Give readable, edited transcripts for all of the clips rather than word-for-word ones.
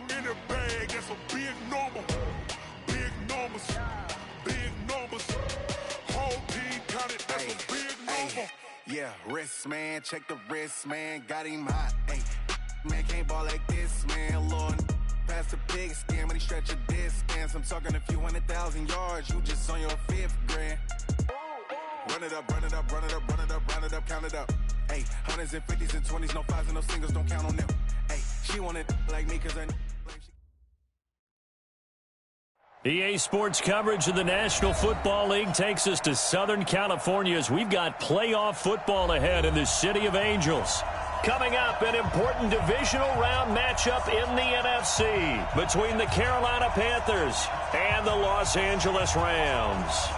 in the bag, that's a big number. Big numbers, big numbers. Whole team counted, that's a big number. Yeah, wrist, man, check the wrist, man. Got him hot, ayy. Man, can't ball like this, man. Lord, past the big skin when he stretch a distance. I'm talking a few 100,000 yards, you just on your 5th grand. Run it up, run it up, run it up, run it up, run it up, count it up. Ayy, hundreds and 50s and 20s, no 5s and no singles, don't count on them. Ayy, she want it like me cause I... EA Sports coverage of the National Football League takes us to Southern California as we've got playoff football ahead in the City of Angels. Coming up, an important divisional round matchup in the NFC between the Carolina Panthers and the Los Angeles Rams.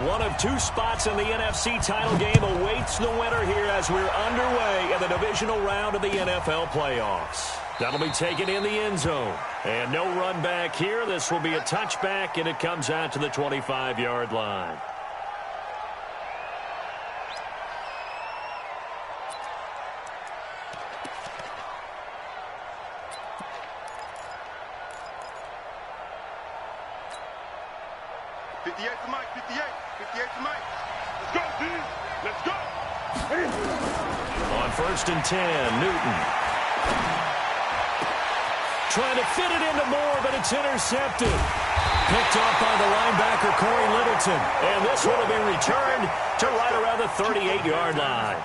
One of two spots in the NFC title game awaits the winner here as we're underway in the divisional round of the NFL playoffs. That'll be taken in the end zone. And no run back here. This will be a touchback, and it comes out to the 25-yard line. On 1st and 10, Newton. Trying to fit it into Moore, but it's intercepted. Picked off by the linebacker, Corey Littleton. And this one will be returned to right around the 38-yard line.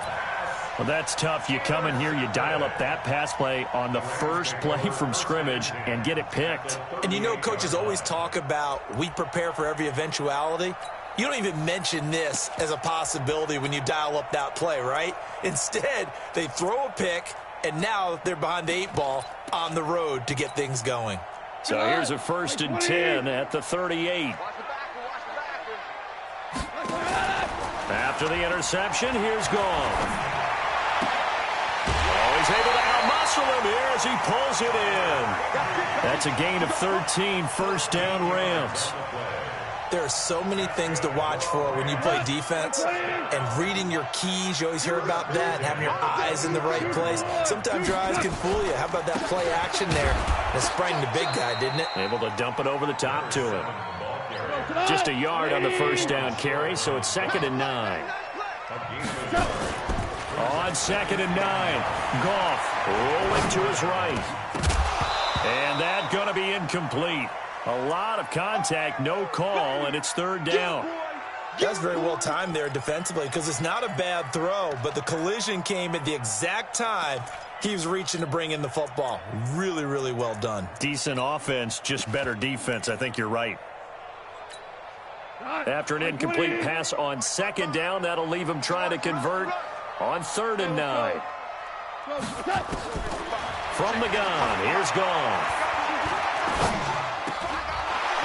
Well, that's tough. You come in here, you dial up that pass play on the first play from scrimmage and get it picked. And you know, coaches always talk about we prepare for every eventuality. You don't even mention this as a possibility when you dial up that play, right? Instead, they throw a pick, and now they're behind the 8 ball on the road to get things going. So here's a 1st and 10 at the 38. After the interception, here's Goff. Oh, he's able to out-muscle him here as he pulls it in. That's a gain of 13, first down Rams. There are so many things to watch for when you play defense, and reading your keys, you always hear about that, and having your eyes in the right place. Sometimes your eyes can fool you. How about that play action there? It sprang the big guy, didn't it? Able to dump it over the top to him. Just a yard on the first down carry, so it's 2nd and 9. On 2nd and 9, Goff rolling to his right. And that's going to be incomplete. A lot of contact, no call, and it's 3rd down. That's very well timed there defensively because it's not a bad throw, but the collision came at the exact time he was reaching to bring in the football. Really, really well done. Decent offense, just better defense. I think you're right. After an incomplete pass on 2nd down, that'll leave him trying to convert on 3rd and 9. From the gun, here's Goff.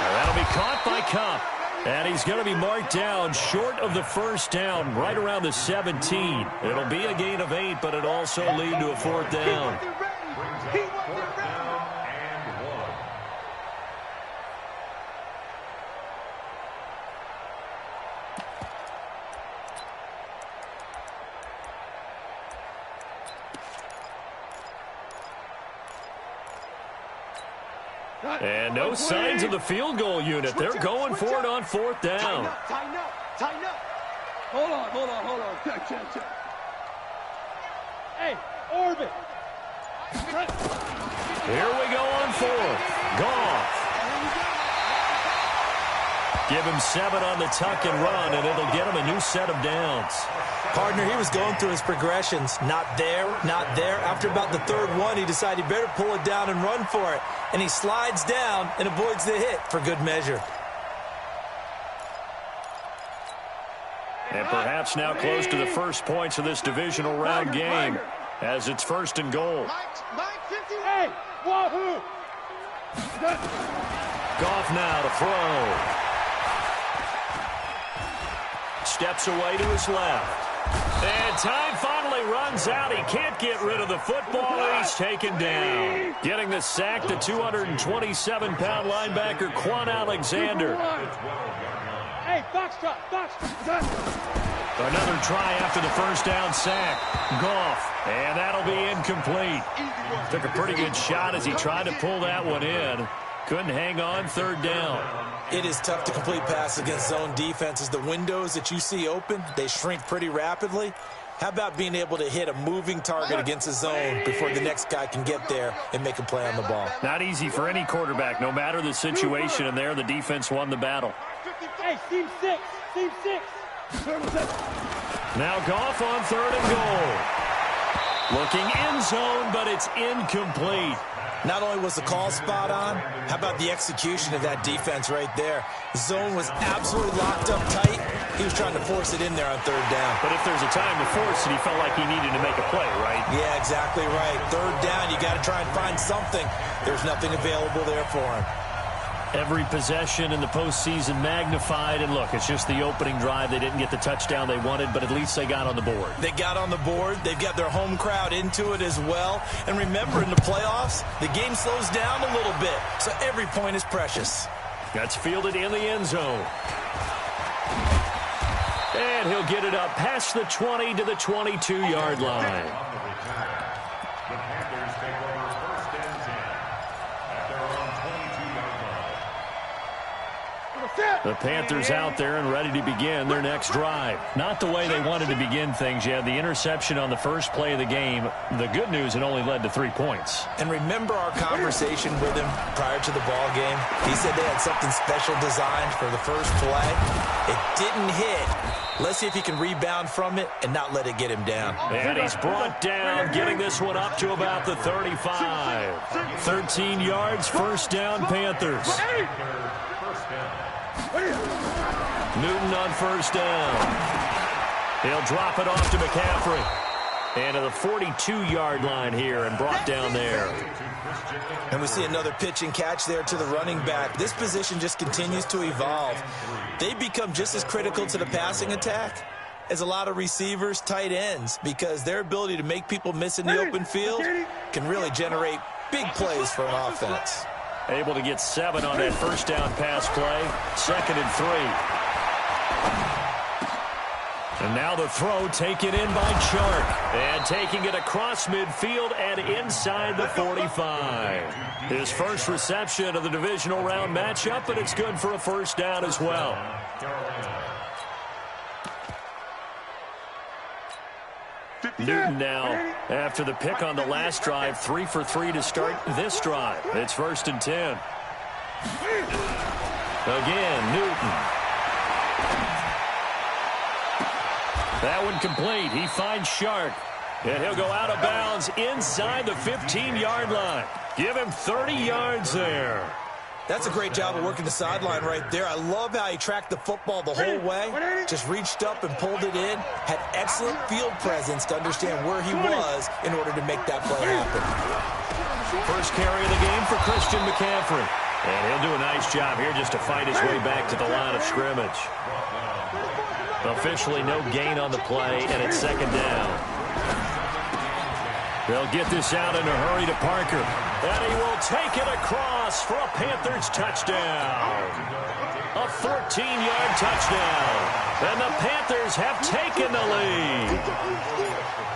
That'll be caught by Kupp. And he's going to be marked down short of the first down, right around the 17. It'll be a gain of 8, but it also lead to a 4th down. And no signs of the field goal unit. They're going for it on 4th down. Tighten up. Hold on. Check. Hey, orbit. Here we go on 4th. Goff. Give him 7 on the tuck and run, and it'll get him a new set of downs. Partner, he was going through his progressions. Not there. After about the 3rd one, he decided he better pull it down and run for it. And he slides down and avoids the hit for good measure. And perhaps now close to the first points of this divisional round game as it's 1st and goal. Hey, wahoo! Goff now to throw. Steps away to his left. And time finally runs out. He can't get rid of the football. He's taken down. Getting the sack, the 227-pound linebacker, Quan Alexander. Hey, box drop. Another try after the first down sack. Goff, and that'll be incomplete. Took a pretty good shot as he tried to pull that one in. Couldn't hang on, third down. It is tough to complete passes against zone defenses. The windows that you see open, they shrink pretty rapidly. How about being able to hit a moving target against a zone before the next guy can get there and make a play on the ball? Not easy for any quarterback, no matter the situation, and there the defense won the battle. Hey, team six. Team six. Now Goff on third and goal. Looking end zone, but it's incomplete. Not only was the call spot on, how about the execution of that defense right there? The zone was absolutely locked up tight. He was trying to force it in there on third down. But if there's a time to force it, he felt like he needed to make a play, right? Yeah, exactly right. Third down, you got to try and find something. There's nothing available there for him. Every possession in the postseason magnified, and look, it's just the opening drive. They didn't get the touchdown they wanted, but at least they got on the board. They got on the board. They've got their home crowd into it as well. And remember, in the playoffs, the game slows down a little bit, so every point is precious. That's fielded in the end zone. And he'll get it up past the 20 to the 22-yard line. The Panthers out there and ready to begin their next drive. Not the way they wanted to begin things. You had the interception on the first play of the game. The good news, it only led to 3 points. And remember our conversation with him prior to the ball game? He said they had something special designed for the first play. It didn't hit. Let's see if he can rebound from it and not let it get him down. And he's brought down, getting this one up to about the 35. 13 yards, first down, Panthers. Newton on first down. He'll drop it off to McCaffrey. And to the 42-yard line here and brought down there. And we see another pitch and catch there to the running back. This position just continues to evolve. They become just as critical to the passing attack as a lot of receivers, tight ends, because their ability to make people miss in the open field can really generate big plays for an offense. Able to get 7 on that first down pass play. 2nd and 3. And now the throw taken in by Chark. And taking it across midfield and inside the 45. His first reception of the divisional round matchup, but it's good for a first down as well. Newton now, after the pick on the last drive, 3 for 3 to start this drive. It's 1st and 10. Again, Newton. That one complete. He finds Shark. And he'll go out of bounds inside the 15-yard line. Give him 30 yards there. That's a great job of working the sideline right there. I love how he tracked the football the whole way. Just reached up and pulled it in. Had excellent field presence to understand where he was in order to make that play happen. First carry of the game for Christian McCaffrey. And he'll do a nice job here just to fight his way back to the line of scrimmage. Officially no gain on the play, and it's 2nd down. They'll get this out in a hurry to Parker. And he will take it across for a Panthers touchdown. A 14-yard touchdown. And the Panthers have taken the lead.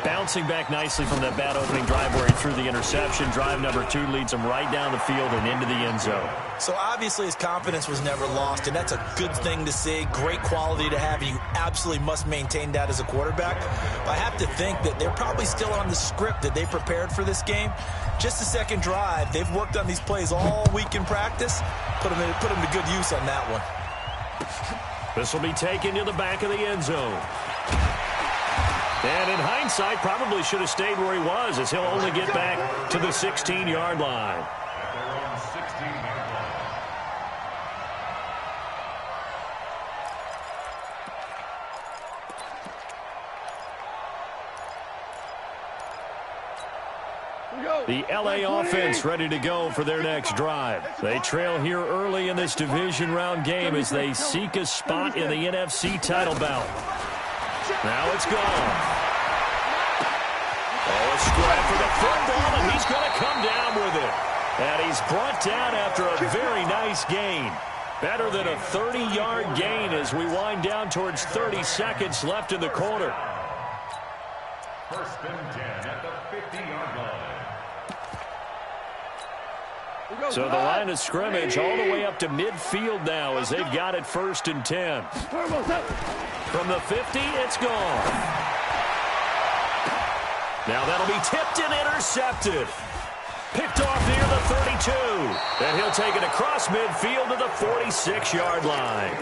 Bouncing back nicely from that bad opening drive where he threw the interception. Drive number 2 leads him right down the field and into the end zone. So obviously his confidence was never lost, and that's a good thing to see. Great quality to have, and you absolutely must maintain that as a quarterback. But I have to think that they're probably still on the script that they prepared for this game. Just the second drive. They've worked on these plays all week in practice. Put them to good use on that one. This will be taken to the back of the end zone. And in hindsight, probably should have stayed where he was, as he'll only get back to the 16-yard line. The LA offense ready to go for their next drive. They trail here early in this division round game as they seek a spot in the NFC title bout. Now it's gone. Oh, a scrap for the football, and he's going to come down with it. And he's brought down after a very nice gain. Better than a 30-yard gain as we wind down towards 30 seconds left in the quarter. First and 10 at the 50-yard line. So the line of scrimmage all the way up to midfield now as they've got it first and 10. From the 50, it's gone. Now that'll be tipped and intercepted. Picked off near the 32. And he'll take it across midfield to the 46-yard line.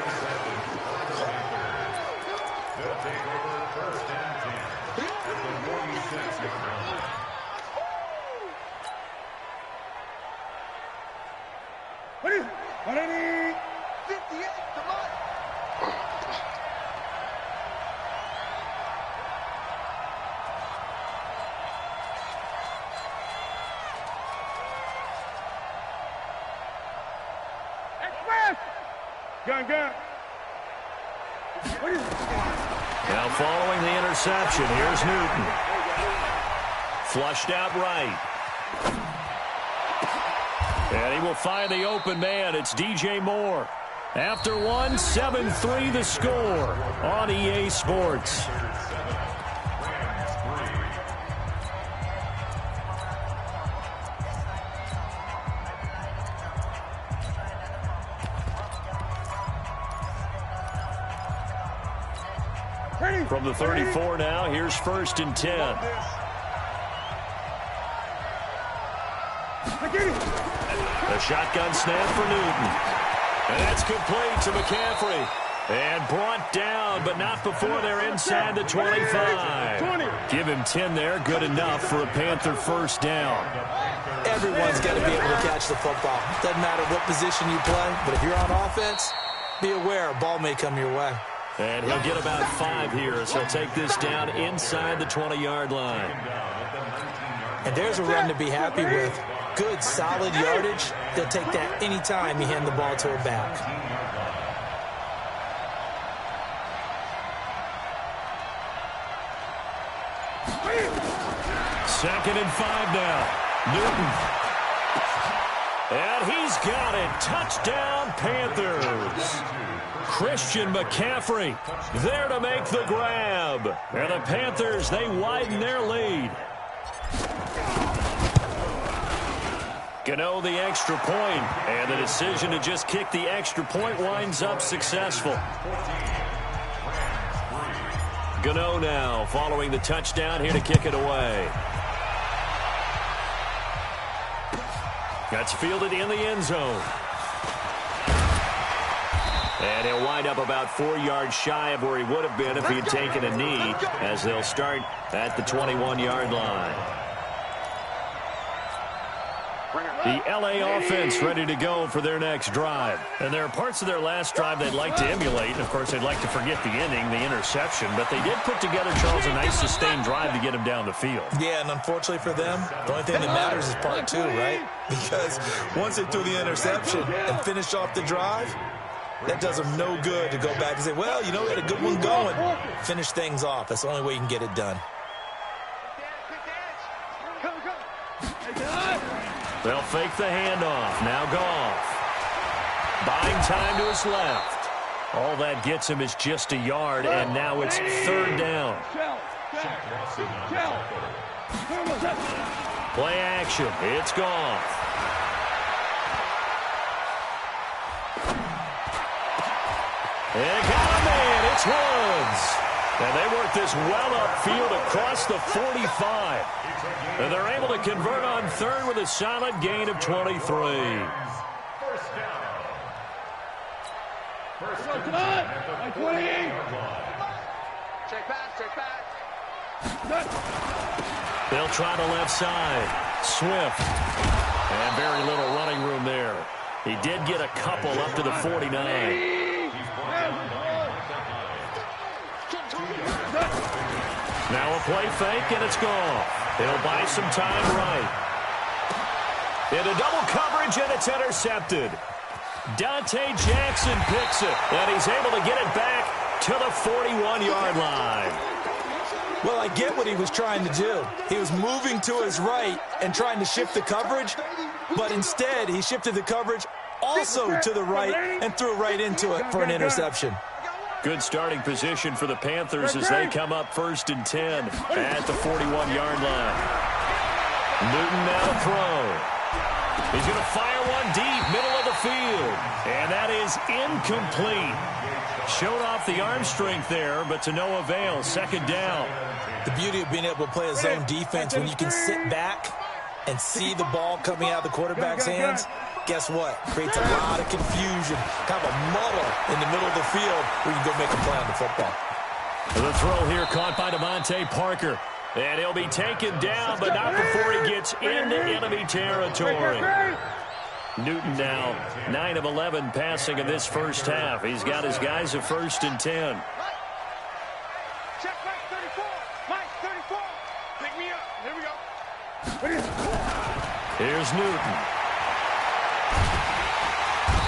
Now following the interception, here's Newton. Flushed out right. And he will find the open man. It's DJ Moore. After one, 7-3 the score on EA Sports. From the 34 now, here's first and 10. The shotgun snap for Newton. And that's complete to McCaffrey. And brought down, but not before they're inside the 25. Give him 10 there, good enough for a Panther first down. Everyone's got to be able to catch the football. Doesn't matter what position you play, but if you're on offense, be aware a ball may come your way. And he'll get about 5 here as he'll take this down inside the 20-yard line. And there's a run to be happy with. Good, solid yardage. They'll take that any time you hand the ball to a back. Second and 5 now. Newton. And he's got it. Touchdown, Panthers. Christian McCaffrey there to make the grab. And the Panthers, they widen their lead. Gano the extra point, and the decision to just kick the extra point winds up successful. Gano now following the touchdown here to kick it away. That's fielded in the end zone. And he'll wind up about 4 yards shy of where he would have been if he had taken a knee, as they'll start at the 21-yard line. The LA offense ready to go for their next drive. And there are parts of their last drive they'd like to emulate. And, of course, they'd like to forget the inning, the interception. But they did put together, Charles, a nice sustained drive to get him down the field. Yeah, and unfortunately for them, the only thing that matters is part 2, right? Because once they threw the interception and finished off the drive, that does them no good to go back and say, well, you know, we had a good one going. Finish things off. That's the only way you can get it done. They'll fake the handoff. Now Goff. Buying time to his left. All that gets him is just a yard, and now it's third down. Play action. It's Goff. And got a man. It's Woods. And they work this well upfield across the 45. And they're able to convert on third with a solid gain of 23. First down. First and 10 at the 48. Check back. They'll try the left side. Swift. And very little running room there. He did get a couple up to the 49. Now a play fake, and it's gone. He'll buy some time right. Into double coverage, and it's intercepted. Dante Jackson picks it, and he's able to get it back to the 41-yard line. Well, I get what he was trying to do. He was moving to his right and trying to shift the coverage, but instead he shifted the coverage also to the right, and threw right into it for an interception. Good starting position for the Panthers as they come up 1st and 10 at the 41-yard line. Newton now to throw. He's going to fire one deep, middle of the field. And that is incomplete. Showed off the arm strength there, but to no avail. 2nd down. The beauty of being able to play a zone defense when you can sit back and see the ball coming out of the quarterback's hands, guess what? Creates a lot of confusion, kind of a muddle in the middle of the field where you can go make a play on the football. The throw here caught by Devontae Parker. And he'll be taken down, but not before he gets into enemy territory. Newton now 9 of 11 passing in this first half. He's got his guys at 1st and 10. Check Mike 34. Mike 34. Pick me up. Here we go. Here's Newton.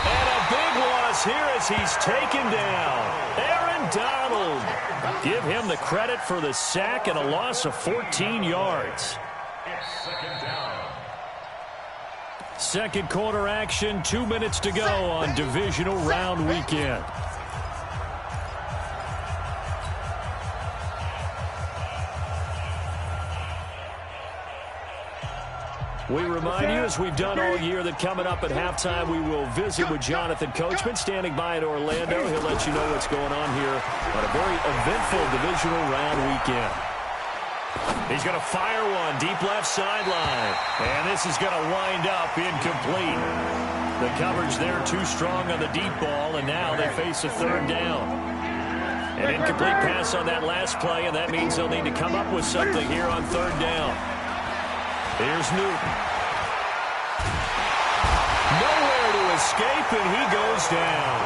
And a big loss here as he's taken down. Aaron Donald. Give him the credit for the sack and a loss of 14 yards. It's 2nd down. Second quarter action, 2 minutes to go on divisional round weekend. We remind you, as we've done all year, that coming up at halftime, we will visit with Jonathan Coachman, standing by in Orlando. He'll let you know what's going on here on a very eventful divisional round weekend. He's going to fire one deep left sideline. And this is going to wind up incomplete. The coverage there too strong on the deep ball, and now they face a 3rd down. An incomplete pass on that last play, and that means they'll need to come up with something here on 3rd down. Here's Newton. Nowhere to escape, and he goes down.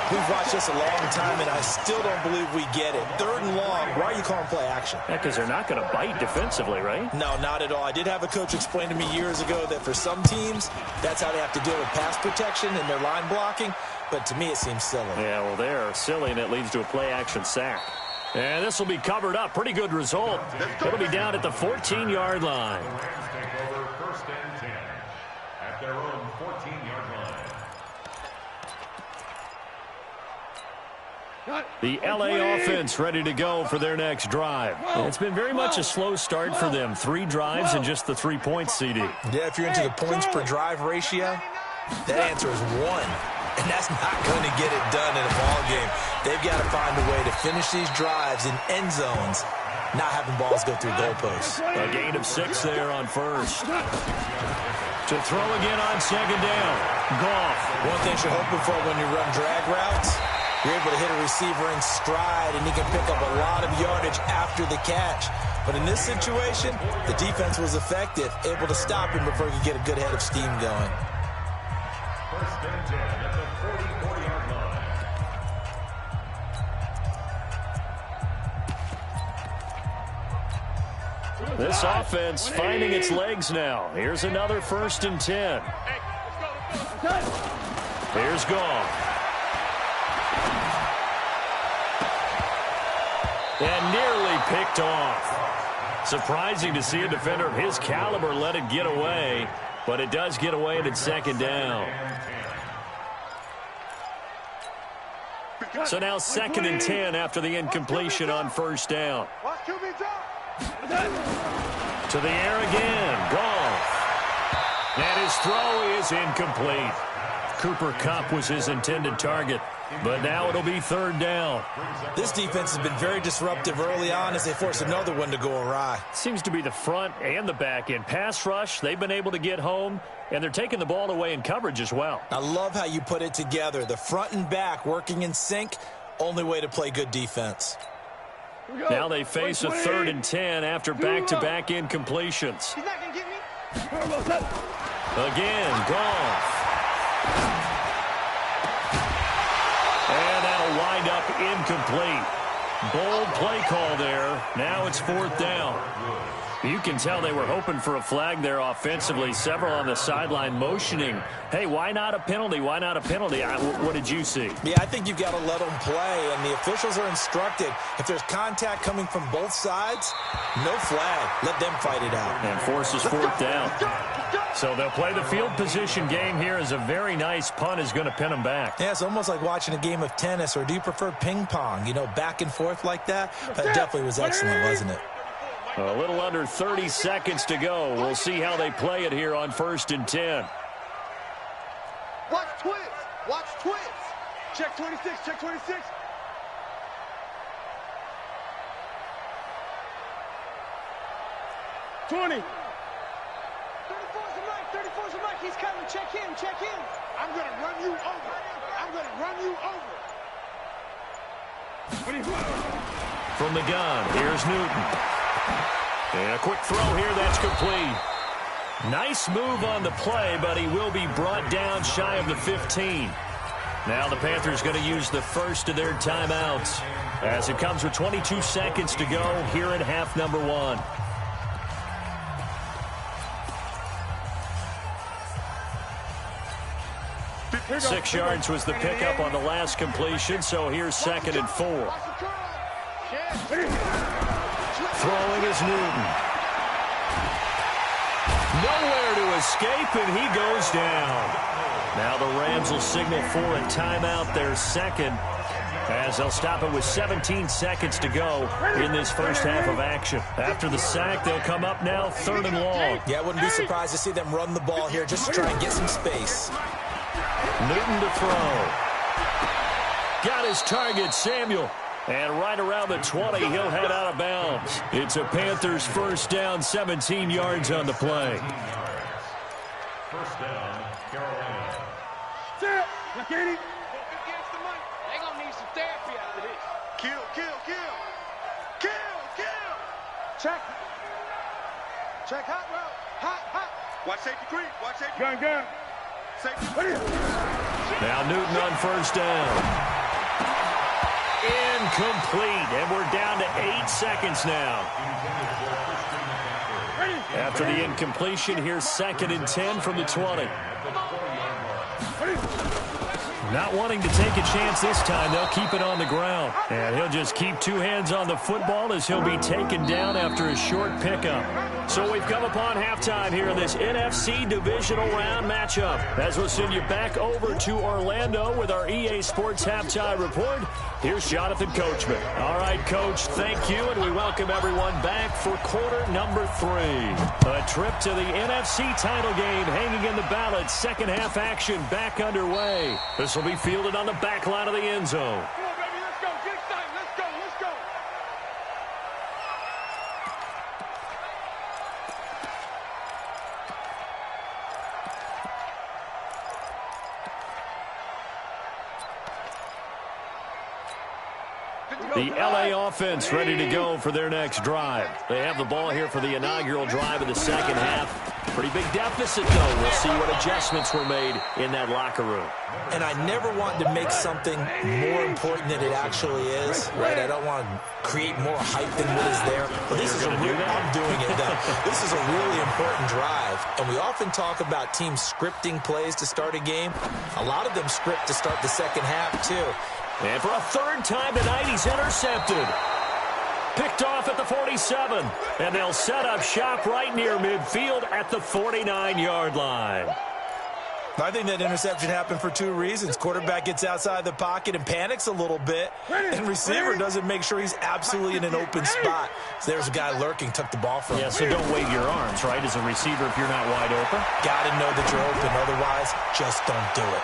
We've watched this a long time, and I still don't believe we get it. 3rd and long, why are you calling play action? Yeah, because they're not going to bite defensively, right? No, not at all. I did have a coach explain to me years ago that for some teams, that's how they have to deal with pass protection and their line blocking. But to me, it seems silly. Yeah, well, they're silly, and it leads to a play-action sack. And this will be covered up. Pretty good result. It'll be down at the 14-yard line. The Rams take over 1st and 10 at their own 14-yard line. The LA offense ready to go for their next drive. And it's been very much a slow start for them. 3 drives and just the 3 points, CD. Yeah, if you're into the points per drive ratio, that answer is 1. And that's not going to get it done in a ball game. They've got to find a way to finish these drives in end zones, not having balls go through goalposts. A gain of 6 there on 1st. To throw again on 2nd down. Goff. One thing you're hoping for when you run drag routes, you're able to hit a receiver in stride, and he can pick up a lot of yardage after the catch. But in this situation, the defense was effective, able to stop him before he could get a good head of steam going. 1st and 10 at the 44-yard line. This offense finding its legs now. Here's another 1st and 10. Here's Goff. And nearly picked off. Surprising to see a defender of his caliber let it get away, but it does get away and it's 2nd down. So now 2nd and 10 after the incompletion on 1st down. To the air again. Goff. And his throw is incomplete. Cooper Kupp was his intended target, but now it'll be 3rd down. This defense has been very disruptive early on as they force another one to go awry. Seems to be the front and the back end. Pass rush, they've been able to get home, and they're taking the ball away in coverage as well. I love how you put it together. The front and back working in sync, only way to play good defense. Now they face a 3rd and 10 after back-to-back incompletions. He's not going to get me. Again, Goff. And that'll wind up incomplete. Bold play call there. Now it's 4th down. You can tell they were hoping for a flag there offensively. Several on the sideline motioning. Hey, why not a penalty? Why not a penalty? What did you see? Yeah, I think you've got to let them play, and the officials are instructed. If there's contact coming from both sides, no flag. Let them fight it out. And forces 4th down. So they'll play the field position game here as a very nice punt is going to pin them back. Yeah, it's almost like watching a game of tennis, or do you prefer ping pong? You know, back and forth like that? That definitely was excellent, wasn't it? A little under 30 seconds to go. We'll see how they play it here on 1st and 10. Watch twist. Watch twist. Check 26. Check 26. $20. 34's a Mike. He's coming. Check him. Check him. I'm going to run you over. I'm going to run you over. From the gun, here's Newton. And a quick throw here, that's complete. Nice move on the play, but he will be brought down shy of the 15. Now the Panthers going to use the first of their timeouts as it comes with 22 seconds to go here in half number 1. Six yards was the pickup on the last completion, so here's 2nd and 4. Throwing is Newton. Nowhere to escape, and he goes down. Now the Rams will signal for a timeout, their second, as they'll stop it with 17 seconds to go in this first half of action. After the sack, they'll come up now 3rd and long. Yeah, I wouldn't be surprised to see them run the ball here just to try and get some space. Newton to throw. Got his target, Samuel. And right around the 20, he'll head out of bounds. It's a Panthers first down, 17 yards on the play. First down, Carolina. Set. Look at him. They're going to need some therapy after this. Kill. Check. Check hot route. Hot. Watch safety creep. Watch safety. Gun. Safety. Now Newton on first down. Incomplete, and we're down to 8 seconds now. After the incompletion, here's 2nd and 10 from the 20. Not wanting to take a chance this time, they'll keep it on the ground. And he'll just keep 2 hands on the football as he'll be taken down after a short pickup. So we've come upon halftime here in this NFC Divisional Round matchup. As we'll send you back over to Orlando with our EA Sports Halftime Report, here's Jonathan Coachman. All right, Coach, thank you, and we welcome everyone back for quarter number 3. A trip to the NFC title game hanging in the balance. Second half action back underway. This will be fielded on the back line of the end zone. Come on, baby. Let's go. Get excited. Let's go. The LA offense ready to go for their next drive. They have the ball here for the inaugural drive of the second half. Pretty big deficit, though. We'll see what adjustments were made in that locker room. And I never want to make something more important than it actually is, right? I don't want to create more hype than what is there. But this is a real, I'm doing it though. This is a really important drive. And we often talk about teams scripting plays to start a game. A lot of them script to start the second half, too. And for a 3rd time tonight, he's intercepted. Picked off at the 47. And they'll set up shop right near midfield at the 49-yard line. I think that interception happened for 2 reasons. Quarterback gets outside the pocket and panics a little bit. And receiver doesn't make sure he's absolutely in an open spot. So there's a guy lurking, took the ball from him. Yeah, so don't wave your arms, right, as a receiver if you're not wide open. Got to know that you're open. Otherwise, just don't do it.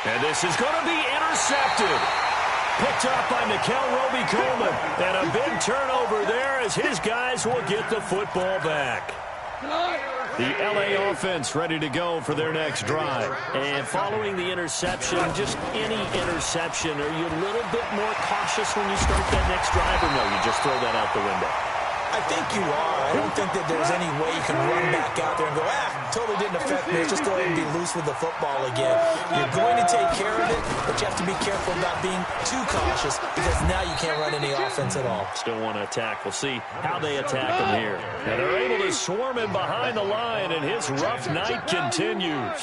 And this is going to be intercepted. Picked up by Nickel Roby-Coleman. And a big turnover there as his guys will get the football back. The LA offense ready to go for their next drive. And following the interception, just any interception, are you a little bit more cautious when you start that next drive, or no, you just throw that out the window? I think you are. I don't think that there's any way you can run back out there and go, totally didn't affect me. Let's just go ahead and be loose with the football again. You're going to take care of it, but you have to be careful about being too cautious because now you can't run any offense at all. Still want to attack. We'll see how they attack him here. And they're able to swarm him behind the line, and his rough night continues.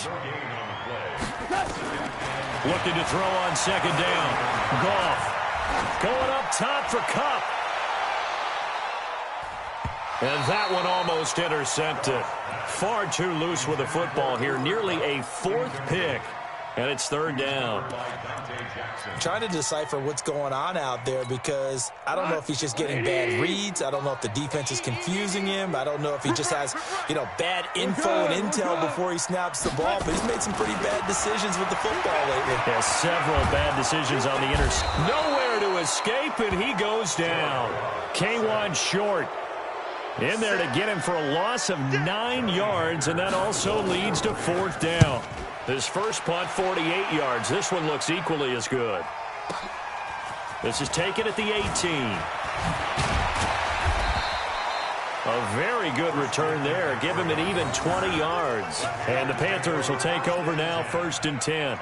Looking to throw on second down. Goff going up top for Kupp. And that one almost intercepted. Far too loose with the football here. Nearly a 4th pick. And it's 3rd down. I'm trying to decipher what's going on out there because I don't know if he's just getting bad reads. I don't know if the defense is confusing him. I don't know if he just has, bad info and intel before he snaps the ball. But he's made some pretty bad decisions with the football lately. Yeah, several bad decisions on the nowhere to escape, and he goes down. K1 short. In there to get him for a loss of 9 yards, and that also leads to 4th down. His first punt, 48 yards. This one looks equally as good. This is taken at the 18. A very good return there. Give him an even 20 yards. And the Panthers will take over now, 1st and 10.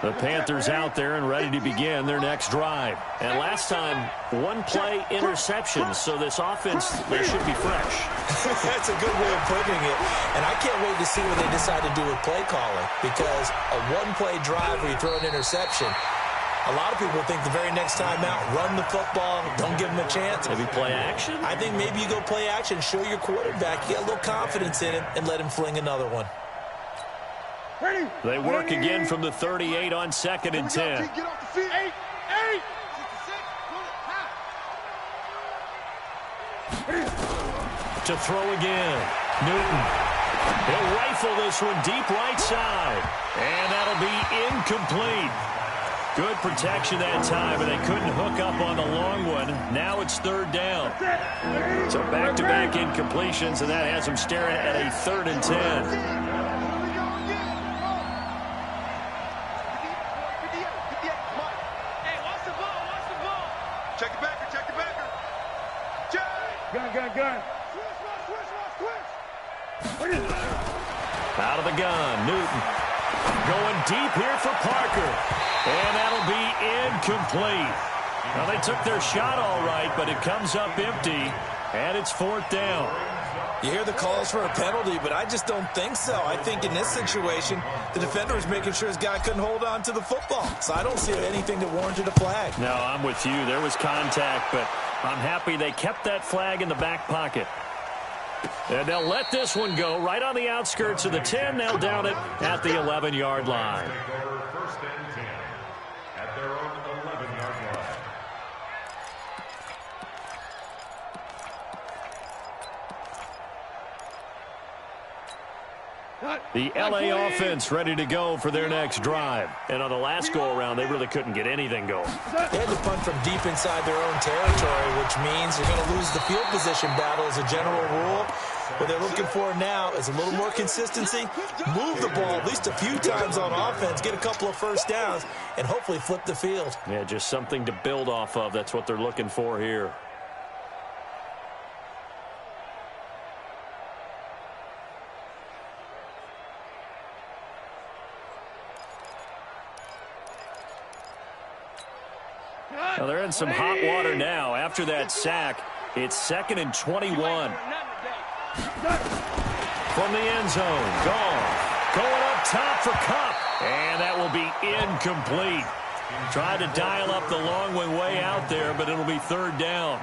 The Panthers out there and ready to begin their next drive. And last time, 1-play interception, so this offense, they should be fresh. That's a good way of putting it. And I can't wait to see what they decide to do with play calling, because a 1-play drive where you throw an interception, a lot of people think the very next time out, run the football, don't give them a chance. Maybe play action? I think maybe you go play action, show your quarterback, you got a little confidence in him, and let him fling another one. They work again from the 38 on 2nd and 10. Get off the field. 8. To throw again. Newton. He'll rifle this one deep right side. And that'll be incomplete. Good protection that time, and they couldn't hook up on the long one. Now it's 3rd down. So back-to-back incompletions, and that has them staring at a 3rd and 10. Gun. Out of the gun, Newton. Going deep here for Parker. And that'll be incomplete. Now, they took their shot all right, but it comes up empty, and it's 4th down. You hear the calls for a penalty, but I just don't think so. I think in this situation, the defender was making sure his guy couldn't hold on to the football. So I don't see anything that warranted a flag. No, I'm with you. There was contact, but I'm happy they kept that flag in the back pocket. And they'll let this one go right on the outskirts of the 10. They'll down it at the 11-yard line. First and 10 at their own 11-yard line. The LA offense ready to go for their next drive. And on the last go-around, they really couldn't get anything going. They had to punt from deep inside their own territory, which means they're going to lose the field position battle as a general rule. What they're looking for now is a little more consistency, move the ball at least a few times on offense, get a couple of first downs, and hopefully flip the field. Yeah, just something to build off of. That's what they're looking for here. Well, they're in some hot water now. After that sack, it's 2nd and 21. From the end zone, going up top for Kupp, and that will be incomplete. Tried to dial up the long way out there, but it'll be 3rd down.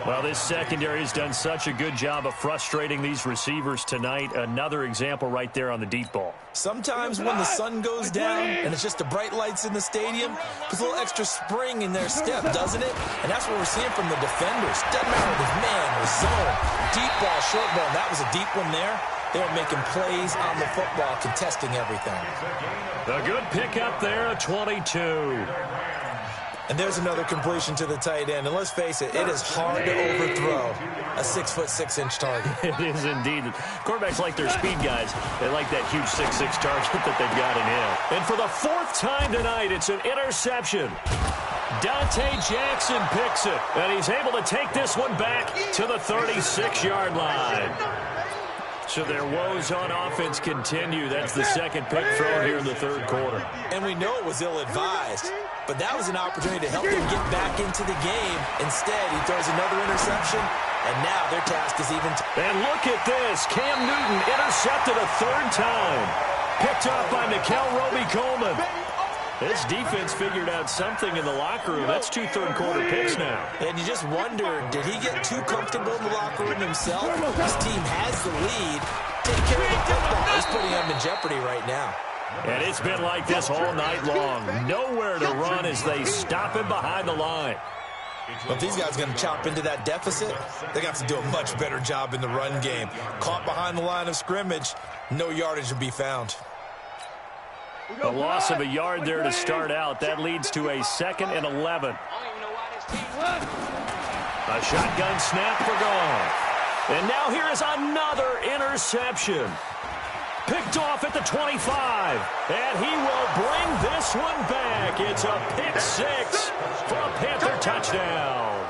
Well, this secondary has done such a good job of frustrating these receivers tonight. Another example right there on the deep ball. Sometimes when the sun goes down and it's just the bright lights in the stadium, puts a little extra spring in their step, doesn't it? And that's what we're seeing from the defenders. Doesn't matter if it's man or zone, deep ball, short ball. That was a deep one there. They were making plays on the football, contesting everything. A good pickup there, a 22. And there's another completion to the tight end. And let's face it, it is hard to overthrow a 6'6" target. It is indeed. Quarterbacks like their speed guys. They like that huge 6'6" target that they've got in him. And for the 4th time tonight, it's an interception. Dante Jackson picks it. And he's able to take this one back to the 36-yard line. So their woes on offense continue. That's the second pick thrown here in the third quarter. And we know it was ill-advised, but that was an opportunity to help them get back into the game. Instead, he throws another interception, and now their task is even. And look at this. Cam Newton intercepted a third time. Picked off by Nickel Roby-Coleman. This defense figured out something in the locker room. That's 2 third-quarter picks now. And you just wonder, did he get too comfortable in the locker room himself? His team has the lead. Take care of the football. He's putting them in jeopardy right now. And it's been like this all night long. Nowhere to run as they stop him behind the line. Well, if these guys are going to chop into that deficit, they got to do a much better job in the run game. Caught behind the line of scrimmage, no yardage to be found. A loss of a yard there to start out. That leads to a 2nd and 11. A shotgun snap for Goff. And now here is another interception. Picked off at the 25. And he will bring this one back. It's a pick 6 for a Panther touchdown.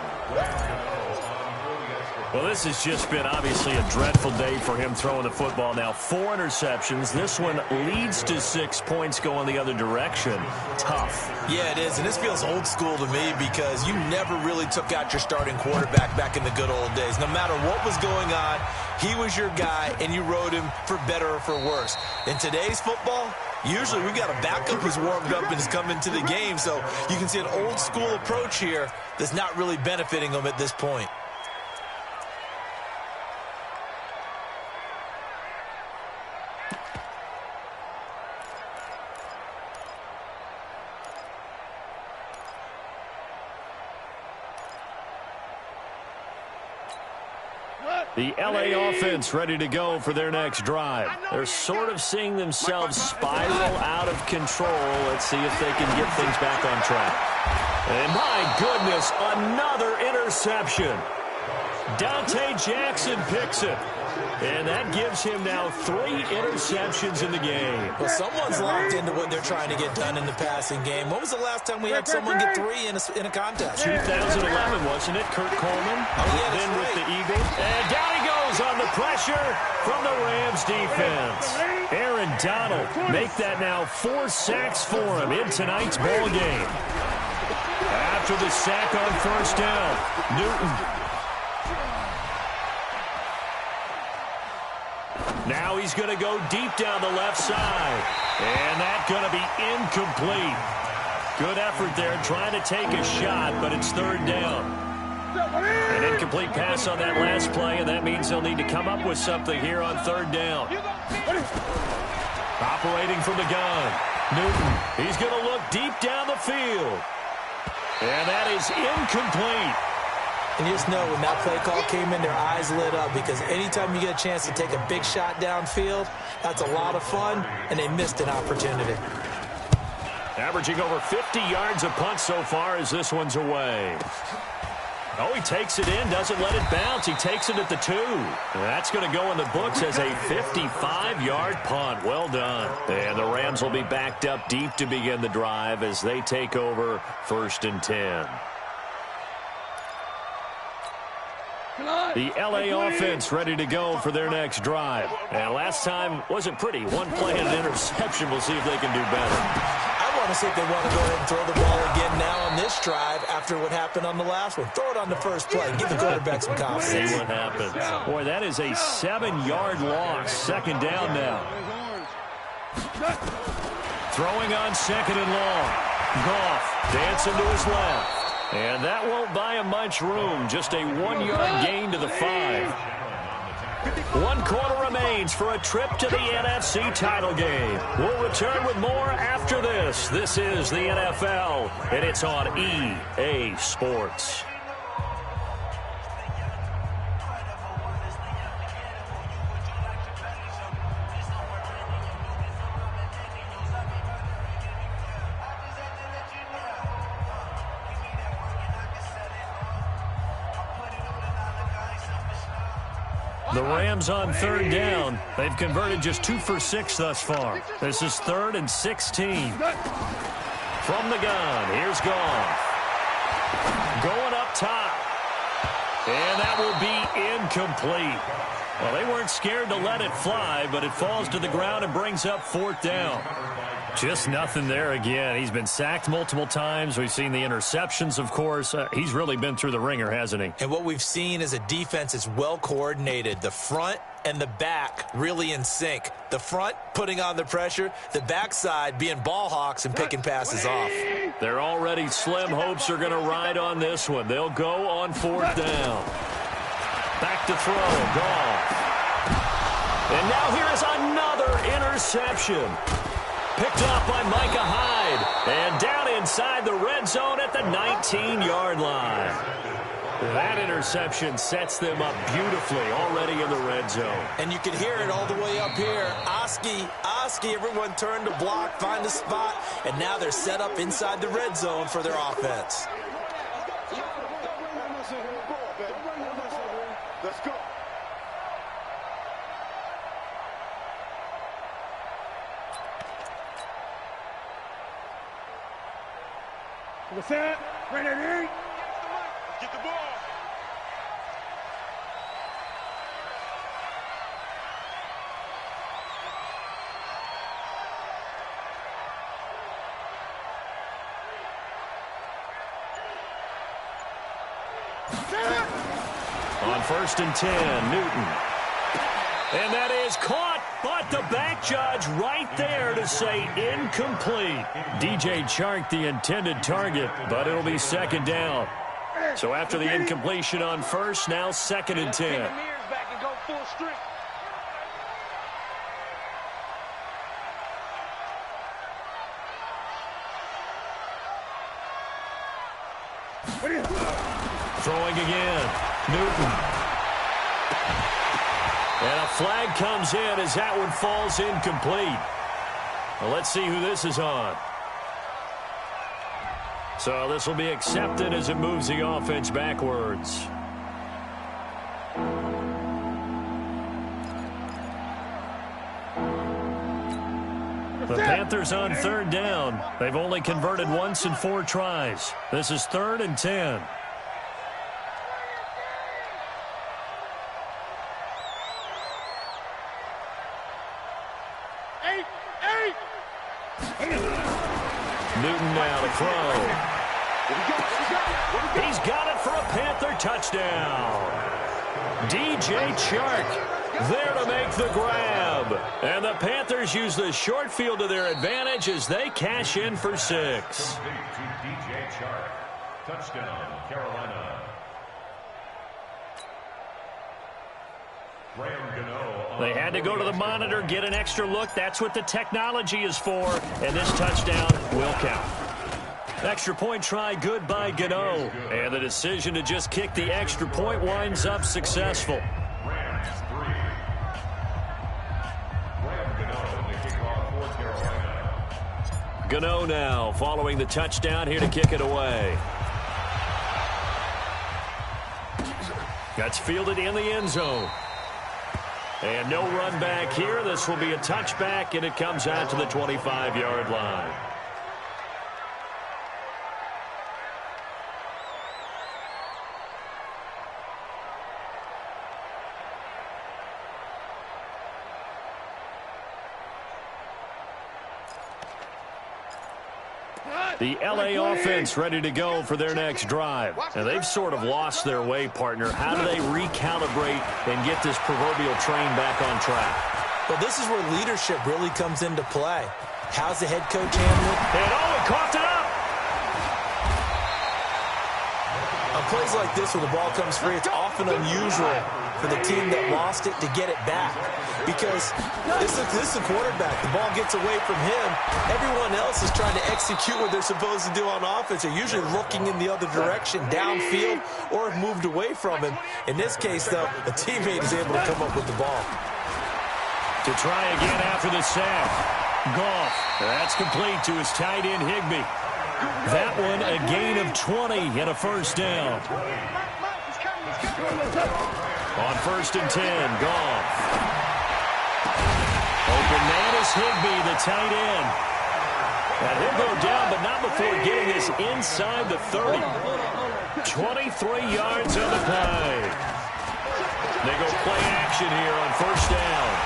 Well, this has just been obviously a dreadful day for him throwing the football. Now 4 interceptions. This one leads to 6 points going the other direction. Tough. Yeah, it is, and this feels old school to me because you never really took out your starting quarterback back in the good old days. No matter what was going on, he was your guy, and you rode him for better or for worse. In today's football, usually we got a backup who's warmed up and has come into the game, so you can see an old school approach here that's not really benefiting them at this point. The LA offense ready to go for their next drive. They're sort of seeing themselves spiral out of control. Let's see if they can get things back on track. And my goodness, another interception. Dante Jackson picks it. And that gives him now 3 interceptions in the game. Well, someone's locked into what they're trying to get done in the passing game. When was the last time we had someone get 3 in a contest? 2011, wasn't it? Kurt Coleman. Oh, yeah, then right. with the Eagles. And down he goes on the pressure from the Rams defense. Aaron Donald make that now 4 sacks for him in tonight's ball game. After the sack on first down, Newton. Now he's going to go deep down the left side. And that's going to be incomplete. Good effort there trying to take a shot, but it's 3rd down. An incomplete pass on that last play, and that means they'll need to come up with something here on 3rd down. Operating from the gun. Newton, he's going to look deep down the field. And that is incomplete. And you just know when that play call came in, their eyes lit up because anytime you get a chance to take a big shot downfield, that's a lot of fun, and they missed an opportunity. Averaging over 50 yards a punt so far as this one's away. Oh, he takes it in, doesn't let it bounce. He takes it at the 2. That's going to go in the books as a 55-yard punt. Well done. And the Rams will be backed up deep to begin the drive as they take over 1st and 10. The LA offense ready to go for their next drive. And last time wasn't pretty. 1 play and an interception. We'll see if they can do better. I want to see if they want to go ahead and throw the ball again now on this drive after what happened on the last one. Throw it on the first play. Give the quarterback some confidence. See what happens. Boy, that is a 7-yard loss. 2nd down now. Throwing on 2nd and long. Goff dancing to his left. And that won't buy him much room. Just a 1-yard gain to the 5. 1 quarter remains for a trip to the NFC title game. We'll return with more after this. This is the NFL, and it's on EA Sports. The Rams on 3rd down. They've converted just 2 for 6 thus far. This is 3rd and 16. From the gun, here's Goff. Going up top. And that will be incomplete. Well, they weren't scared to let it fly, but it falls to the ground and brings up 4th down. Just nothing there again. He's been sacked multiple times. We've seen the interceptions, of course. He's really been through the ringer, hasn't he? And what we've seen is a defense that's well coordinated. The front and the back really in sync. The front putting on the pressure, the backside being ball hawks and picking passes off. Their already slim hopes are going to ride on this one. They'll go on 4th down. Back to throw, Goff. And now here is another interception. Picked off by Micah Hyde. And down inside the red zone at the 19-yard line. That interception sets them up beautifully already in the red zone. And you can hear it all the way up here. Oski, everyone turned to block, find a spot, and now they're set up inside the red zone for their offense. Let's go. What's that? Ready to eat? Get the ball. On 1st and 10, Newton. And that is caught, but the back judge right there to say incomplete. DJ Chark, the intended target, but it'll be 2nd down. So after the incompletion on 1st, now 2nd and 10. Throwing again, Newton. And a flag comes in as that one falls incomplete. Well, let's see who this is on. So this will be accepted as it moves the offense backwards. The Panthers on 3rd down. They've only converted once in 4 tries. This is 3rd and 10. Newton now to throw. He's got it for a Panther touchdown. DJ Chark there to make the grab. And the Panthers use the short field to their advantage as they cash in for 6. DJ Chark. Touchdown, Carolina. They had to go to the monitor, get an extra look. That's what the technology is for. And this touchdown will count. Extra point try good by Gano. And the decision to just kick the extra point winds up successful. Rams 3. Ram Gano, the kickoff for Carolina. Gano now following the touchdown here to kick it away. That's fielded in the end zone. And no run back here. This will be a touchback, and it comes out to the 25-yard line. The LA offense ready to go for their next drive. And they've sort of lost their way, partner. How do they recalibrate and get this proverbial train back on track? Well, this is where leadership really comes into play. How's the head coach handling it? And he coughed it up! On plays like this where the ball comes free, it's often unusual for the team that lost it to get it back. Because this is the quarterback. The ball gets away from him. Everyone else is trying to execute what they're supposed to do on offense. They're usually looking in the other direction, downfield, or have moved away from him. In this case, though, a teammate is able to come up with the ball. To try again after the sack. Goff. That's complete to his tight end, Higbee. That one a gain of 20 and a 1st down. On 1st and 10, Goff. Open man is Higbee, the tight end. And he'll go down, but not before getting this inside the 30. 23 yards on the play. They go play action. action here on first down.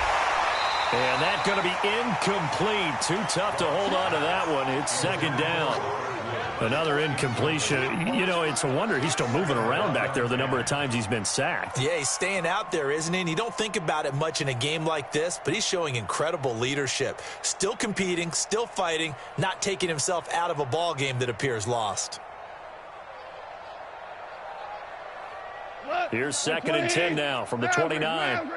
And that's going to be incomplete. Too tough to hold on to that one. It's second down. Another incompletion. You know, it's a wonder he's still moving around back there the number of times he's been sacked. Yeah, he's staying out there, isn't he? And you don't think about it much in a game like this, but he's showing incredible leadership. Still competing, still fighting, not taking himself out of a ball game that appears lost. Here's second and 10 now from the 29.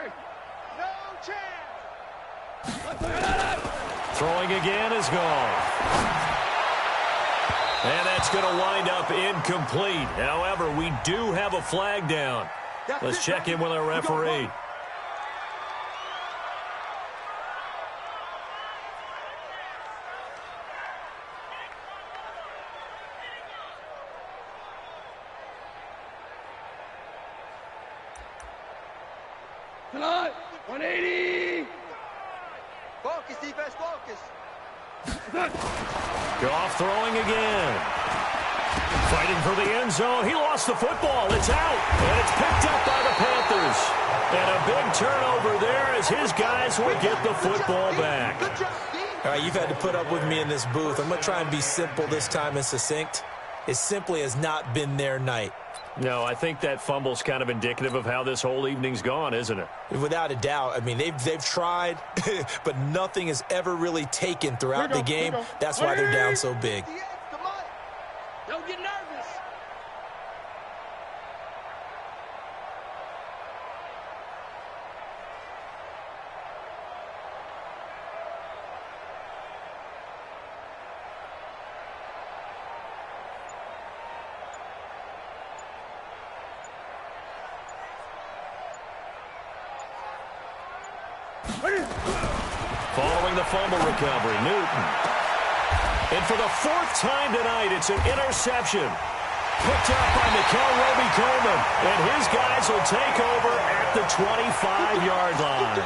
Throwing again is gone. And that's going to wind up incomplete. However, we do have a flag down. Let's check in with our referee. Tonight, 180. Focus, defense, focus. Goff throwing again. Fighting for the end zone. He lost the football. It's out. And it's picked up by the Panthers. And a big turnover there as his guys will get the football back. All right, you've had to put up with me in this booth. I'm going to try and be simple this time and succinct. It simply has not been their night. No, I think that fumble's kind of indicative of how this whole evening's gone, isn't it? Without a doubt. I mean, they've tried, but nothing has ever really taken throughout the game. That's why they're down so big. Don't get nervous. Following the fumble recovery, Newton. And for the fourth time tonight, it's an interception. Picked up by Mikel Roby-Coleman. And his guys will take over at the 25-yard line.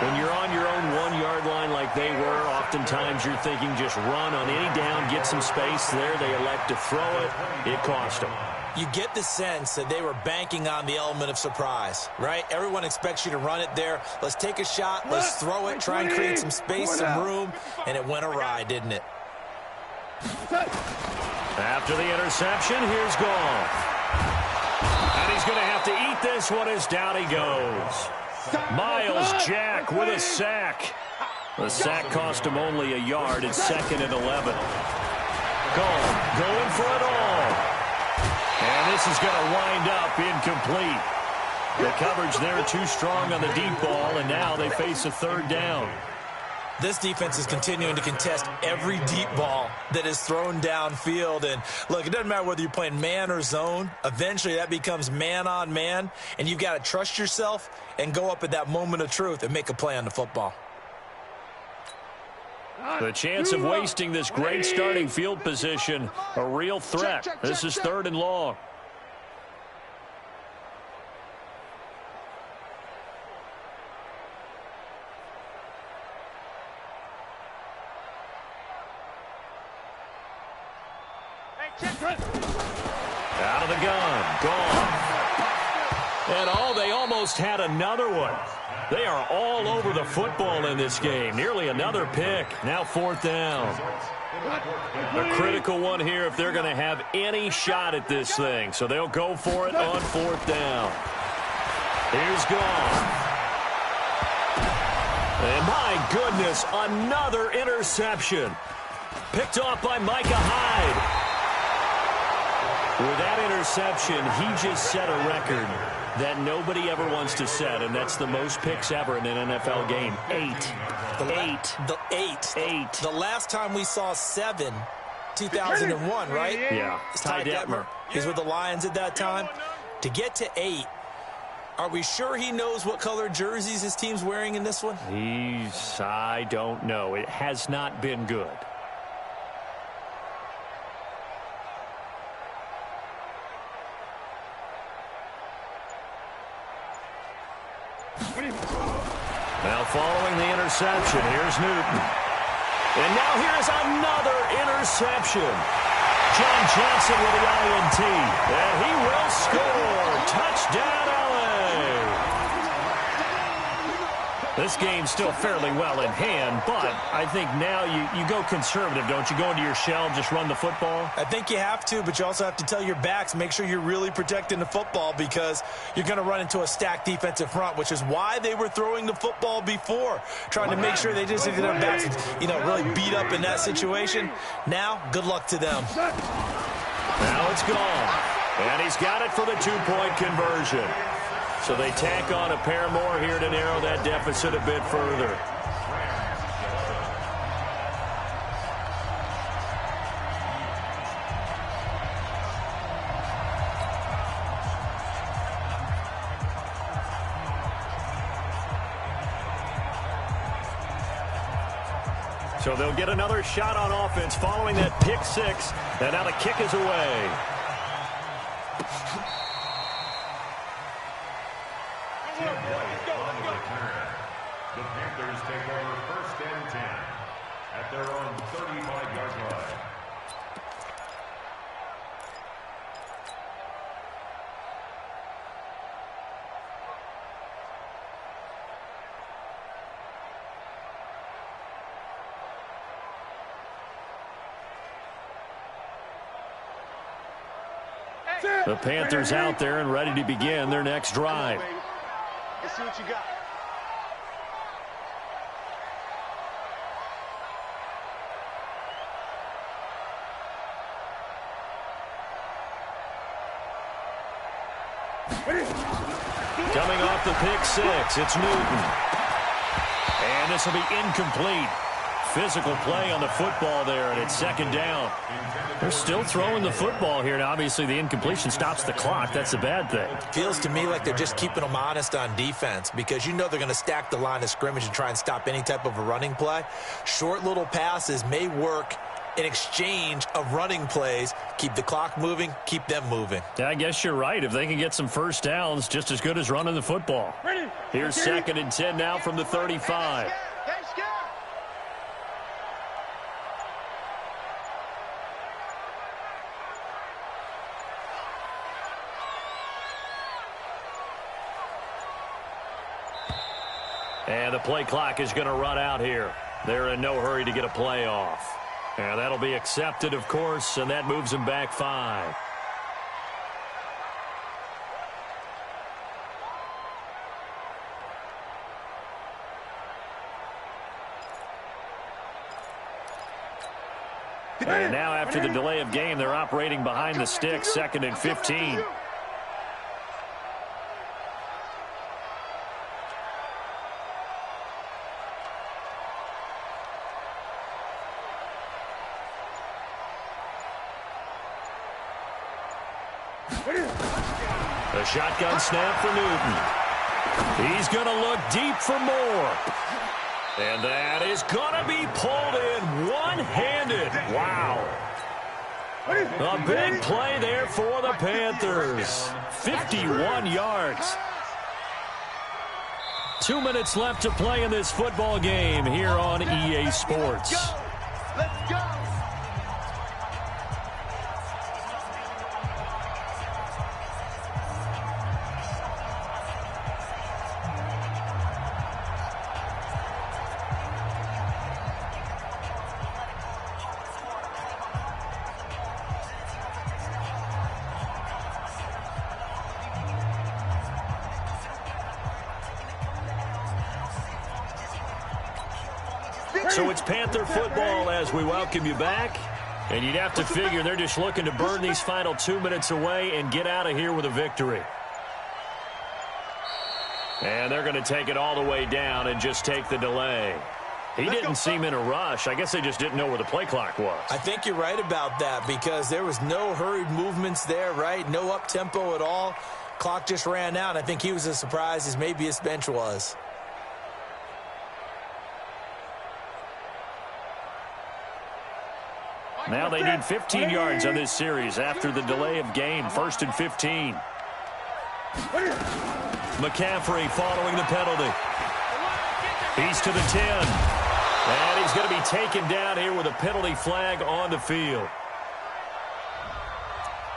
When you're on your own 1-yard line like they were, oftentimes you're thinking just run on any down, get some space there. They elect to throw it. It cost them. You get the sense that they were banking on the element of surprise, right? Everyone expects you to run it there. Let's take a shot. Let's throw it, try and create some space, some room. And it went awry, didn't it? After the interception, here's Goff. And he's going to have to eat this one as down he goes. Miles Jack with a sack. The sack cost him only a yard. It's second and 11. Goff going for it all. And this is going to wind up incomplete. The coverage there too strong on the deep ball, and now they face a third down. This defense is continuing to contest every deep ball that is thrown downfield. And, look, it doesn't matter whether you're playing man or zone. Eventually that becomes man on man, and you've got to trust yourself and go up at that moment of truth and make a play on the football. The chance of wasting this great starting field position, a real threat. This is third and long. Out of the gun, gone. And they almost had another one. They are all over the football in this game. Nearly another pick. Now fourth down. A critical one here if they're going to have any shot at this thing. So they'll go for it on fourth down. Here's Goff. And my goodness, another interception. Picked off by Micah Hyde. With that interception, he just set a record that nobody ever wants to set, and that's the most picks ever in an NFL game. 8. The last time we saw 7, 2001, right? Yeah. Ty Detmer. He was with the Lions at that time. To get to 8, are we sure he knows what color jerseys his team's wearing in this one? I don't know. It has not been good. Now following the interception, here's Newton. And now here's another interception. John Johnson with the INT. And he will score. Touchdown, LA. This game's still fairly well in hand, but I think now you go conservative, don't you? Go into your shell, just run the football? I think you have to, but you also have to tell your backs, make sure you're really protecting the football because you're going to run into a stacked defensive front, which is why they were throwing the football before, trying to make sure they just didn't have backs, really beat up in that situation. Now, good luck to them. Now it's gone, and he's got it for the two-point conversion. So they tack on a pair more here to narrow that deficit a bit further. So they'll get another shot on offense following that pick six, and now the kick is away. The Panthers take over 1st and 10 at their own 35-yard line. The Panthers out there and ready to begin their next drive. Let's see what you got. Coming off the pick six, it's Newton. And this will be incomplete. Physical play on the football there, and it's 2nd down. They're still throwing the football here, and obviously the incompletion stops the clock. That's a bad thing. Feels to me like they're just keeping them honest on defense because they're going to stack the line of scrimmage and try and stop any type of a running play. Short little passes may work in exchange of running plays. Keep the clock moving, keep them moving. Yeah, I guess you're right. If they can get some first downs, just as good as running the football. Here's 2nd and 10 now from the 35. And the play clock is going to run out here. They're in no hurry to get a play off. And that'll be accepted, of course, and that moves them back 5. And now after the delay of game, they're operating behind the sticks, 2nd and 15. The shotgun snap for Newton. He's going to look deep for more. And that is going to be pulled in one-handed. Wow. A big play there for the Panthers. 51 yards. 2 minutes left to play in this football game here on EA Sports. Let's go. So it's Panther football as we welcome you back. And you'd have to figure they're just looking to burn these final 2 minutes away and get out of here with a victory. And they're going to take it all the way down and just take the delay. He didn't seem in a rush. I guess they just didn't know where the play clock was. I think you're right about that because there was no hurried movements there, right? No up-tempo at all. Clock just ran out. I think he was as surprised as maybe his bench was. Now they need 15 yards on this series after the delay of game. 1st and 15. McCaffrey following the penalty. He's to the 10. And he's going to be taken down here with a penalty flag on the field.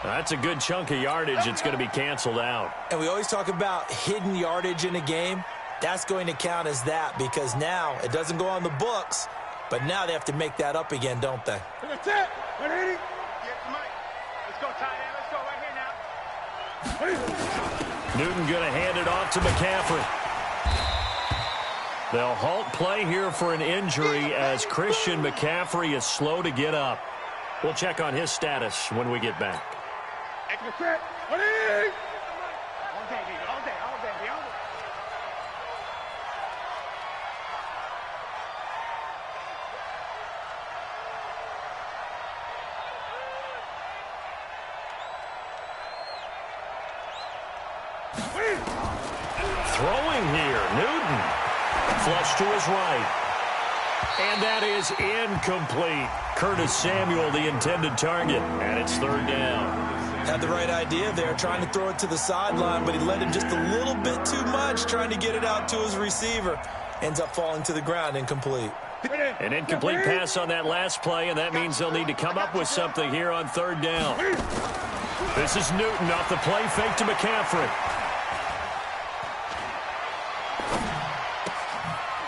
That's a good chunk of yardage. It's going to be canceled out. And we always talk about hidden yardage in a game. that's going to count as that because now it doesn't go on the books, but now they have to make that up again, don't they? That's it. 180. Let's go, tight end. Let's go right here now. Newton going to hand it off to McCaffrey. They'll halt play here for an injury as Christian McCaffrey is slow to get up. We'll check on his status when we get back. Extra set. 180. All day. Throwing here, Newton. Flush to his right. And that is incomplete. Curtis Samuel, the intended target, and it's third down. Had the right idea there, trying to throw it to the sideline, but he led him just a little bit too much, trying to get it out to his receiver. Ends up falling to the ground, incomplete. An incomplete pass on that last play, and that means they'll need to come up with something here on third down. This is Newton off the play fake to McCaffrey.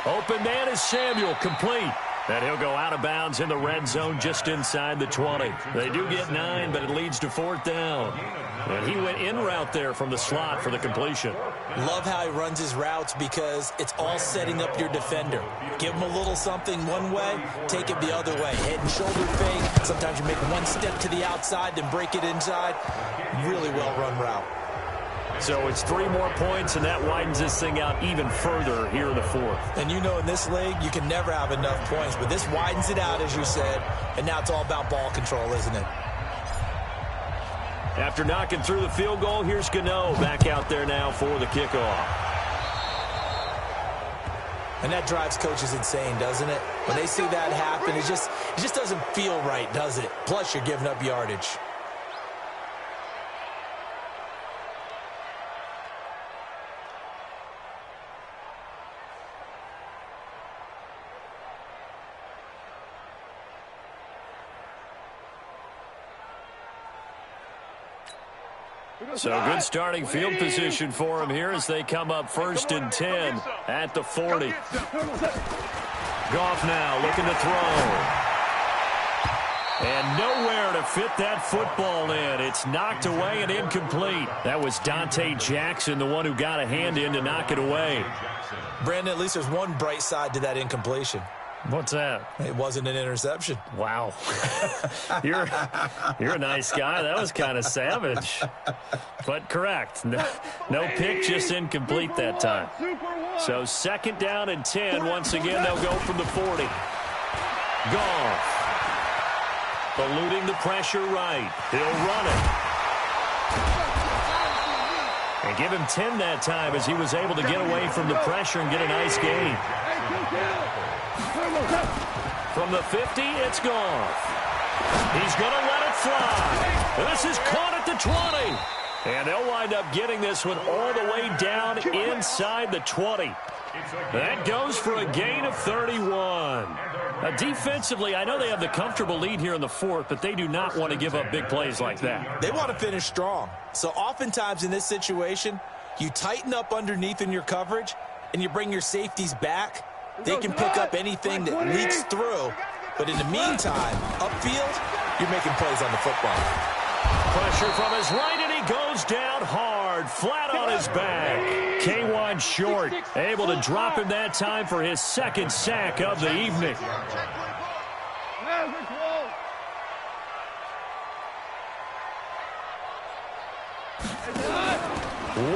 Open man is Samuel, complete. And he'll go out of bounds in the red zone just inside the 20. They do get 9, but it leads to fourth down. And he went in route there from the slot for the completion. Love how he runs his routes because it's all setting up your defender. Give him a little something one way, take it the other way. Head and shoulder fake. Sometimes you make one step to the outside, then break it inside. Really well-run route. So it's 3 more points, and that widens this thing out even further here in the fourth. And you know in this league, you can never have enough points, but this widens it out, as you said, and now it's all about ball control, isn't it? After knocking through the field goal, here's Gano back out there now for the kickoff. And that drives coaches insane, doesn't it? When they see that happen, it just doesn't feel right, does it? Plus, you're giving up yardage. So good starting field position for him here as they come up 1st and 10 at the 40. Goff now looking to throw. And nowhere to fit that football in. It's knocked away and incomplete. That was Dante Jackson, the one who got a hand in to knock it away. Brandon, at least there's one bright side to that incompletion. What's that? It wasn't an interception. Wow. You're a nice guy. That was kind of savage. But correct. No pick, just incomplete that time. So 2nd down and 10. Once again, they'll go from the 40. Goff. Eluding the pressure right. He'll run it. And give him 10 that time as he was able to get away from the pressure and get a nice gain. From the 50, it's Goff. He's going to let it fly. This is caught at the 20. And they'll wind up getting this one all the way down inside the 20. That goes for a gain of 31. Defensively, I know they have the comfortable lead here in the 4th, but they do not want to give up big plays like that. They want to finish strong. So oftentimes in this situation, you tighten up underneath in your coverage, and you bring your safeties back. They can pick up anything that leaks through. But in the meantime, upfield, you're making plays on the football. Pressure from his right, and he goes down hard, flat on his back. K1 Short, able to drop him that time for his 2nd sack of the evening.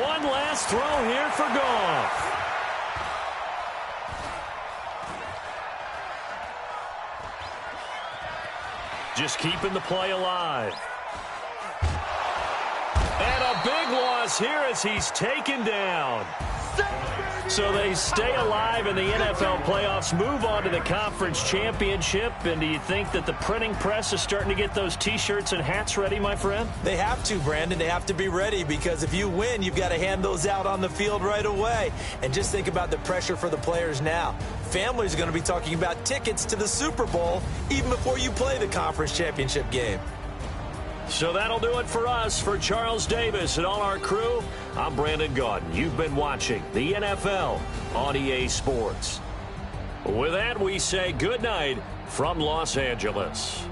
One last throw here for Goff. Just keeping the play alive. And a big loss here as he's taken down. So they stay alive in the NFL playoffs, move on to the conference championship. And do you think that the printing press is starting to get those T-shirts and hats ready, my friend? They have to, Brandon. They have to be ready because if you win, you've got to hand those out on the field right away. And just think about the pressure for the players now. Families are going to be talking about tickets to the Super Bowl even before you play the conference championship game. So that'll do it for us. For Charles Davis and all our crew, I'm Brandon Gaudin. You've been watching the NFL on EA Sports. With that, we say good night from Los Angeles.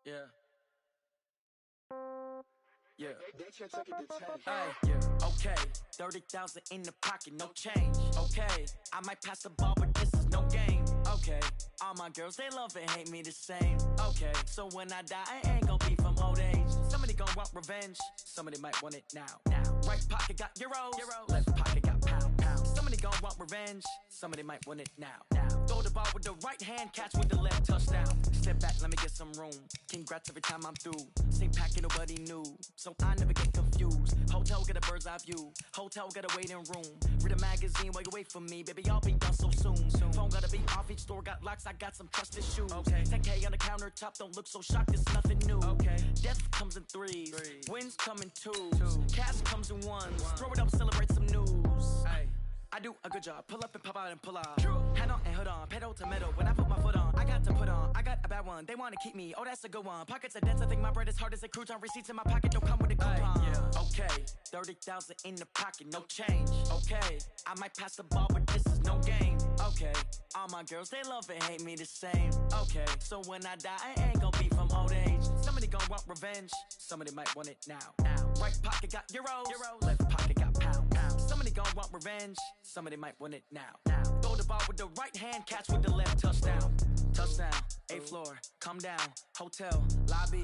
Yeah. Yeah. Hey, yeah. Okay. 30,000 in the pocket, no change. Okay. I might pass the ball, but this is no game. Okay. All my girls, they love and hate me the same. Okay. So when I die, I ain't gon' be from old age. Somebody gon' want revenge. Somebody might want it now. Right pocket got euros. Left pocket got pound. Somebody gon' want revenge. Somebody might want it now. Throw the ball with the right hand, catch with the left, touchdown. Step back, let me get some room. Congrats every time I'm through. Same packet, nobody knew, so I never get confused. Hotel, get a bird's eye view. Hotel, get a waiting room. Read a magazine while you wait for me, baby, I'll be done so soon. Phone gotta be off, each store got locks, I got some trusted shoes. Okay. 10K on the countertop, don't look so shocked, it's nothing new. Okay. Death comes in threes, wins come in twos. Cash comes in ones, throw it up, celebrate some news. Ay. I do a good job, pull up and pop out and pull off. Hand on and hood on, pedal to metal. When I put my foot on, I got to put on. I got a bad one, they wanna keep me, oh that's a good one. Pockets are dense, I think my bread is hard as a crouton. Receipts in my pocket, don't come with a coupon. Yeah. Okay, 30,000 in the pocket, no change. Okay, I might pass the ball, but this is no game. Okay, all my girls, they love and hate me the same. Okay, so when I die, I ain't gon' be from old age. Somebody gon' want revenge, somebody might want it now. Right pocket got euros. Left pocket got pound. Somebody gon' want revenge, somebody might want it now. Throw the ball with the right hand, catch with the left, touchdown. Touchdown, 8th floor, come down, hotel, lobby,